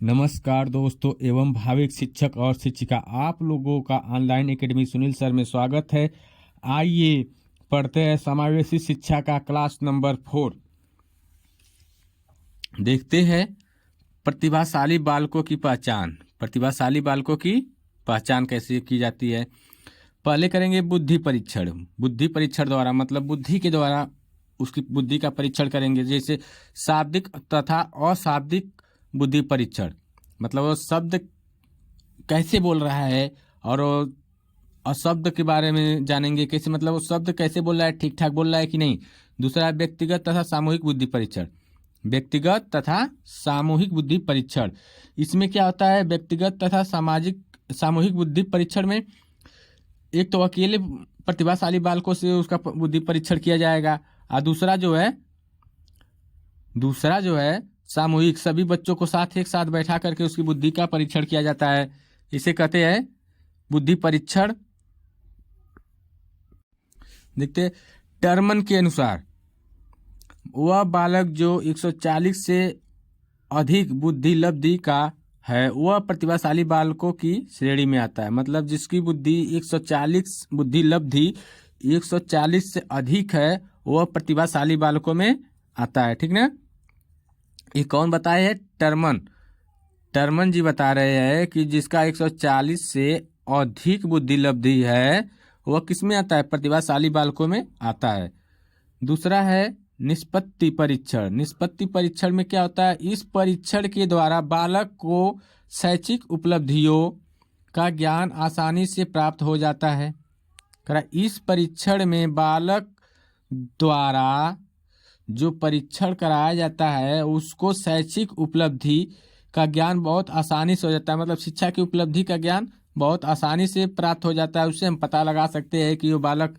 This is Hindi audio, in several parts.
नमस्कार दोस्तों एवं भाविक शिक्षक और शिक्षिका, आप लोगों का ऑनलाइन एकेडमी सुनील सर में स्वागत है। आइए पढ़ते हैं समावेशी शिक्षा का क्लास नंबर 4। देखते हैं प्रतिभाशाली बालकों की पहचान। प्रतिभाशाली बालकों की पहचान कैसे की जाती है। पहले करेंगे बुद्धि परीक्षण। बुद्धि परीक्षण द्वारा मतलब बुद्धि के द्वारा उसकी बुद्धि का परीक्षण करेंगे, जैसे शाब्दिक तथा अशाब्दिक बुद्धि परीक्षण। मतलब वो शब्द कैसे बोल रहा है और अशब्द के बारे में जानेंगे, कैसे मतलब वो शब्द कैसे बोल रहा है, ठीक ठाक बोल रहा है कि नहीं। दूसरा है व्यक्तिगत तथा सामूहिक बुद्धि परीक्षण। व्यक्तिगत तथा सामूहिक बुद्धि परीक्षण, इसमें क्या होता है, व्यक्तिगत तथा सामूहिक बुद्धि परीक्षण में एक तो अकेले प्रतिभाशाली बालकों से उसका बुद्धि परीक्षण किया जाएगा, और दूसरा जो है सामूहिक, सभी बच्चों को एक साथ बैठा करके उसकी बुद्धि का परीक्षण किया जाता है। इसे कहते हैं बुद्धि परीक्षण। देखते टर्मन के अनुसार वह बालक जो 140 से अधिक बुद्धि लब्धि का है वह प्रतिभाशाली बालकों की श्रेणी में आता है। मतलब जिसकी बुद्धि 140 बुद्धि लब्धि 140 से अधिक है वह प्रतिभाशाली बालकों में आता है। ठीक ना। ये कौन बताए है? टर्मन जी बता रहे हैं कि जिसका 140 से अधिक बुद्धि लब्धि है वह किस में आता है? प्रतिभाशाली बालकों में आता है। दूसरा है निष्पत्ति परीक्षण। निष्पत्ति परीक्षण में क्या होता है? इस परीक्षण के द्वारा बालक को शैक्षिक उपलब्धियों का ज्ञान आसानी से प्राप्त हो जाता है। इस परीक्षण में बालक द्वारा जो परीक्षण कराया जाता है उसको शैक्षिक उपलब्धि का ज्ञान बहुत आसानी से हो जाता है। मतलब शिक्षा की उपलब्धि का ज्ञान बहुत आसानी से प्राप्त हो जाता है। उससे हम पता लगा सकते हैं कि वो बालक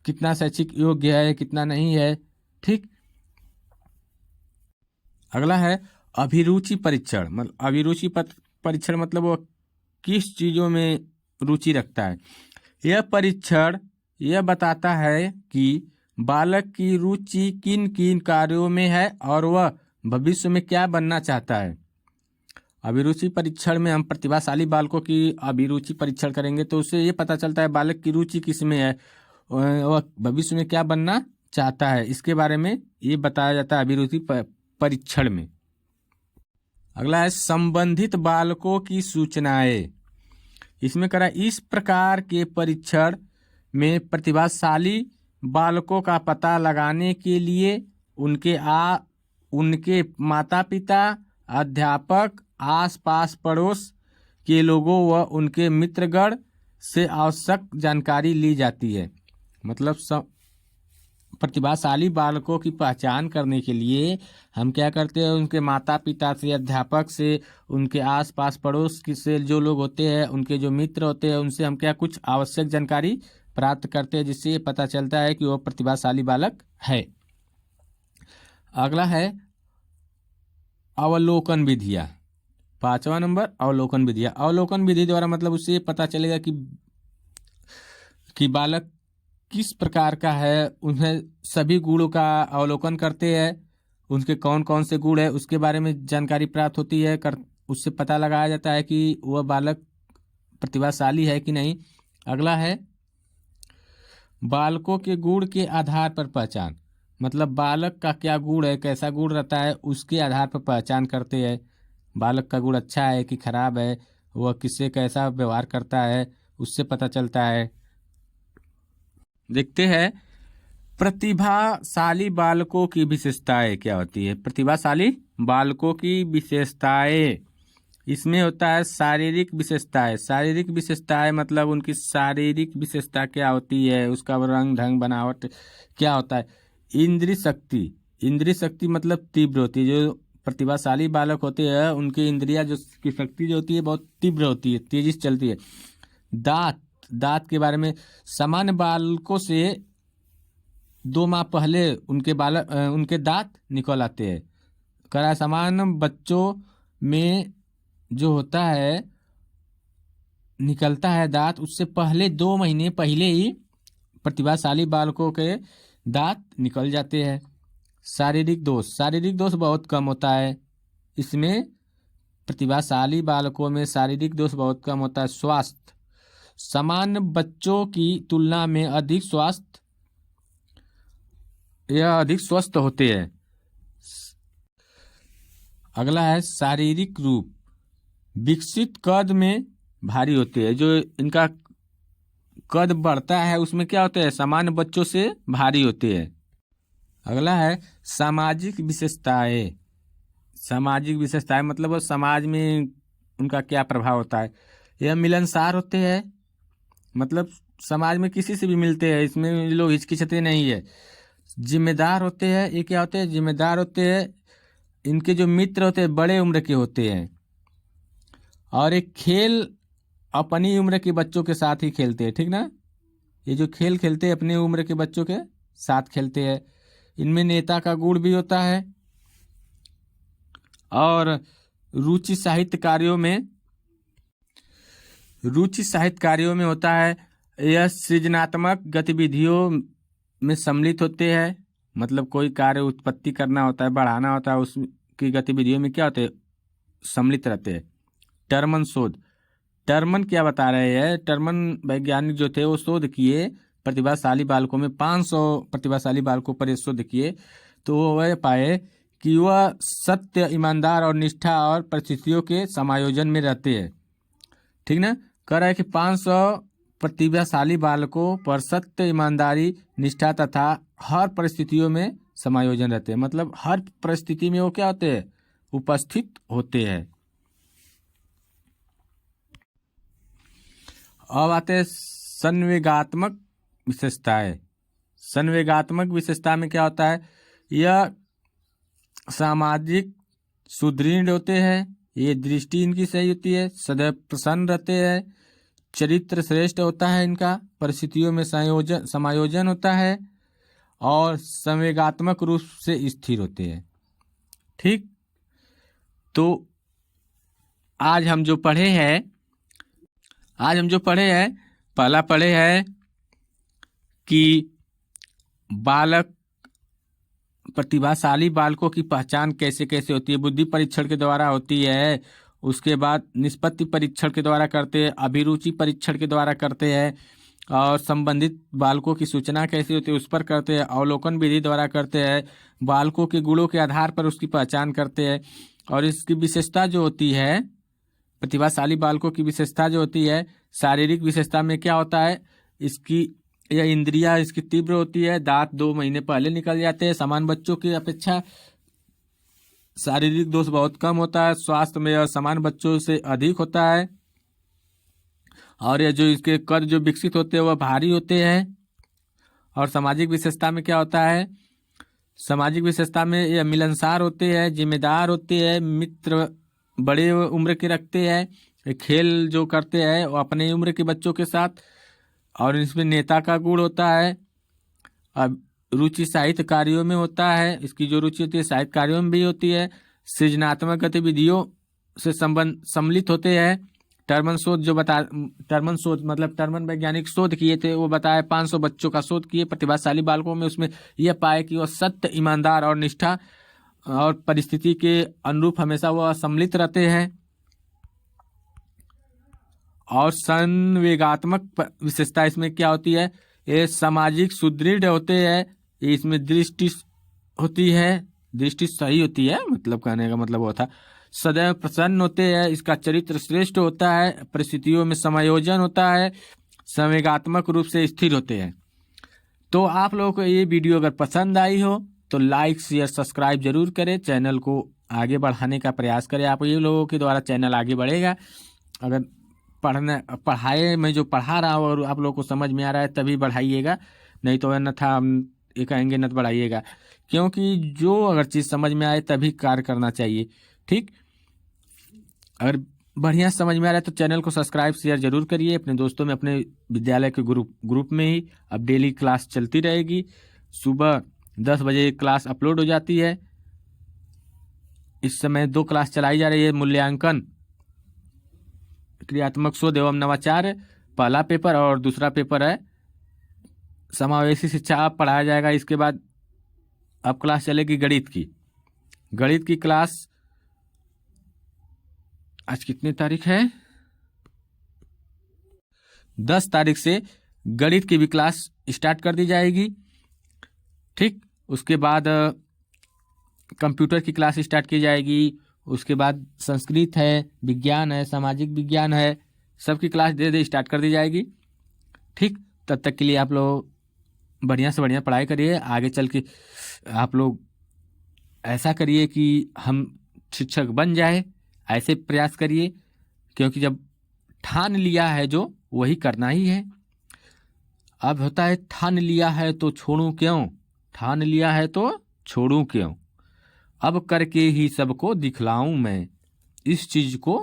कितना शैक्षिक योग्य है, कितना नहीं है। ठीक। अगला है अभिरुचि परीक्षण। मतलब अभिरुचि परीक्षण मतलब वो किस चीजों में रुचि रखता है। यह परीक्षण यह बताता है कि बालक की रुचि किन किन कार्यों में है और वह भविष्य में क्या बनना चाहता है। अभिरुचि परीक्षण में हम प्रतिभाशाली बालकों की अभिरुचि परीक्षण करेंगे तो उससे ये पता चलता है बालक की रुचि किस में है, वह भविष्य में क्या बनना चाहता है। इसके बारे में ये बताया जाता है अभिरुचि परीक्षण में। अगला है संबंधित बालकों की सूचनाएं। इसमें करा इस प्रकार के परीक्षण में प्रतिभाशाली बालकों का पता लगाने के लिए उनके माता पिता, अध्यापक, आसपास पड़ोस के लोगों व उनके मित्रगण से आवश्यक जानकारी ली जाती है। मतलब प्रतिभाशाली बालकों की पहचान करने के लिए हम क्या करते हैं, उनके माता पिता से, अध्यापक से, उनके आसपास पड़ोस से जो लोग होते हैं, उनके जो मित्र होते हैं, उनसे हम क्या कुछ आवश्यक जानकारी प्राप्त करते हैं, जिससे ये पता चलता है कि वो प्रतिभाशाली बालक है। अगला है अवलोकन विधियाँ। 5वां नंबर अवलोकन विधियाँ। अवलोकन विधि द्वारा मतलब उससे ये पता चलेगा कि बालक किस प्रकार का है। उन्हें सभी गुणों का अवलोकन करते हैं, उनके कौन कौन से गुण है उसके बारे में जानकारी प्राप्त होती है। उससे पता लगाया जाता है कि वह बालक प्रतिभाशाली है कि नहीं। अगला है बालकों के गुण के आधार पर पहचान। मतलब बालक का क्या गुण है, कैसा गुण रहता है, उसके आधार पर पहचान करते हैं। बालक का गुण अच्छा है कि खराब है, वह किससे कैसा व्यवहार करता है, उससे पता चलता है। देखते हैं प्रतिभाशाली बालकों की विशेषताएं क्या होती है। प्रतिभाशाली बालकों की विशेषताएं, इसमें होता है शारीरिक विशेषताएं। शारीरिक विशेषताएं मतलब उनकी शारीरिक विशेषता क्या होती है, उसका रंग ढंग बनावट क्या होता है। इंद्रिय शक्ति। इंद्रिय शक्ति मतलब तीव्र होती है। जो प्रतिभाशाली बालक होते हैं उनकी इंद्रिया जो की शक्ति जो होती है बहुत तीव्र होती है, तेजी से चलती है। दांत के बारे में सामान्य बालकों से 2 माह पहले उनके दांत निकल आते हैं। सामान्य बच्चों में जो होता है निकलता है दांत, उससे पहले 2 महीने पहले ही प्रतिभाशाली बालकों के दांत निकल जाते हैं। शारीरिक दोष बहुत कम होता है। इसमें प्रतिभाशाली बालकों में शारीरिक दोष बहुत कम होता है। स्वास्थ्य, सामान्य बच्चों की तुलना में अधिक स्वस्थ होते हैं। अगला है शारीरिक रूप, विकसित कद में भारी होते हैं। जो इनका कद बढ़ता है उसमें क्या होते हैं, सामान्य बच्चों से भारी होते हैं। अगला है सामाजिक विशेषताएं। सामाजिक विशेषताएं मतलब वो समाज में उनका क्या प्रभाव होता है। यह मिलनसार होते हैं, मतलब समाज में किसी से भी मिलते हैं, इसमें ये लोग हिचकिचाते नहीं है। जिम्मेदार होते हैं, ये क्या होते हैं, जिम्मेदार होते हैं। इनके जो मित्र होते हैं बड़े उम्र के होते हैं। और एक खेल अपनी उम्र के बच्चों के साथ ही खेलते हैं, ठीक ना। ये जो खेल खेलते हैं अपनी उम्र के बच्चों के साथ खेलते हैं। इनमें नेता का गुण भी होता है। और रुचि साहित्य कार्यों में होता है। यह सृजनात्मक गतिविधियों में सम्मिलित होते हैं, मतलब कोई कार्य उत्पत्ति करना होता है, बढ़ाना होता है, उसकी गतिविधियों में क्या होते हैं, सम्मिलित रहते हैं। टर्मन शोध, टर्मन क्या बता रहे हैं, टर्मन वैज्ञानिक जो थे वो शोध किए प्रतिभाशाली बालकों में, 500 प्रतिभाशाली बालकों पर शोध किए। तो वह पाए कि वह सत्य, ईमानदार और निष्ठा और परिस्थितियों के समायोजन में रहते हैं, ठीक ना। कह रहा है कि 500 प्रतिभाशाली बालकों पर सत्य, ईमानदारी, निष्ठा तथा हर परिस्थितियों में समायोजन रहते हैं, मतलब हर परिस्थिति में वो क्या होते हैं, उपस्थित होते हैं। अब आते हैं संवेगात्मक विशेषताएं। संवेगात्मक विशेषता में क्या होता है, यह सामाजिक सुदृढ़ होते हैं, ये दृष्टि इनकी सही होती है, सदैव प्रसन्न रहते हैं, चरित्र श्रेष्ठ होता है इनका, परिस्थितियों में समायोजन होता है, और संवेगात्मक रूप से स्थिर होते हैं। ठीक, तो आज हम जो पढ़े हैं पहला पढ़े हैं कि बालक प्रतिभाशाली बालकों की पहचान कैसे कैसे होती है। बुद्धि परीक्षण के द्वारा होती है, उसके बाद निष्पत्ति परीक्षण के द्वारा करते हैं, अभिरुचि परीक्षण के द्वारा करते हैं, और संबंधित बालकों की सूचना कैसे होती है उस पर करते हैं, अवलोकन विधि द्वारा करते हैं, बालकों के गुणों के आधार पर उसकी पहचान करते हैं। और इसकी विशेषता जो होती है, प्रतिभाशाली बालकों की विशेषता जो होती है, शारीरिक विशेषता में क्या होता है, इसकी यह इंद्रियां इसकी तीव्र होती है, दांत 2 महीने पहले निकल जाते हैं, सामान्य बच्चों की अपेक्षा शारीरिक दोष बहुत कम होता है, स्वास्थ्य में यह सामान्य बच्चों से अधिक होता है, और यह जो इसके कद जो विकसित होते हैं वह भारी होते हैं। और सामाजिक विशेषता में क्या होता है, सामाजिक विशेषता में यह मिलनसार होते हैं, जिम्मेदार होते हैं, मित्र बड़े उम्र के रखते हैं, खेल जो करते हैं वो अपने उम्र के बच्चों के साथ, और इसमें नेता का गुण होता है। अब रुचि साहित्य कार्यों में होता है, इसकी जो रुचि होती है साहित्य कार्यों में भी होती है, सृजनात्मक गतिविधियों से सम्मिलित होते हैं। टर्मन शोध मतलब टर्मन वैज्ञानिक शोध किए थे, वो बताया 500 बच्चों का शोध किए प्रतिभाशाली बालकों में, उसमें यह पाए कि वह सत्य, ईमानदार और निष्ठा और परिस्थिति के अनुरूप हमेशा वह सम्मिलित रहते हैं। और संवेगात्मक विशेषता इसमें क्या होती है, ये सामाजिक सुदृढ़ होते हैं, इसमें दृष्टि होती है, दृष्टि सही होती है, मतलब कहने का मतलब वो था, सदैव प्रसन्न होते हैं, इसका चरित्र श्रेष्ठ होता है, परिस्थितियों में समायोजन होता है, संवेगात्मक रूप से स्थिर होते हैं। तो आप लोगों को ये वीडियो अगर पसंद आई हो तो लाइक शेयर सब्सक्राइब जरूर करें, चैनल को आगे बढ़ाने का प्रयास करें। आप ये लोगों के द्वारा चैनल आगे बढ़ेगा। अगर पढ़ाए मैं जो पढ़ा रहा हूँ और आप लोगों को समझ में आ रहा है तभी बढ़ाइएगा, नहीं तो अन्यथा हम ये कहेंगे न बढ़ाइएगा, क्योंकि जो अगर चीज़ समझ में आए तभी कार्य करना चाहिए। ठीक, अगर बढ़िया समझ में आ रहा है तो चैनल को सब्सक्राइब शेयर जरूर करिए अपने दोस्तों में, अपने विद्यालय के ग्रुप में ही। अब डेली क्लास चलती रहेगी, सुबह 10 बजे क्लास अपलोड हो जाती है। इस समय 2 क्लास चलाई जा रही है, मूल्यांकन, क्रियात्मक शोध एवं नवाचार पहला पेपर, और दूसरा पेपर है समावेशी शिक्षा, अब पढ़ाया जाएगा। इसके बाद अब क्लास चलेगी गणित की क्लास आज कितनी तारीख है? 10 तारीख से गणित की भी क्लास स्टार्ट कर दी जाएगी। ठीक, उसके बाद कंप्यूटर की क्लास स्टार्ट की जाएगी। उसके बाद संस्कृत है, विज्ञान है, सामाजिक विज्ञान है, सबकी क्लास धीरे धीरे स्टार्ट कर दी जाएगी। ठीक, तब तक के लिए आप लोग बढ़िया से बढ़िया पढ़ाई करिए। आगे चल के आप लोग ऐसा करिए कि हम शिक्षक बन जाए, ऐसे प्रयास करिए, क्योंकि जब ठान लिया है जो वही करना ही है। अब होता है ठान लिया है तो छोड़ूं क्यों, ठान लिया है तो छोड़ूं क्यों, अब करके ही सबको दिखलाऊं मैं, इस चीज को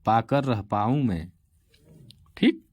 पाकर रह पाऊं मैं। ठीक।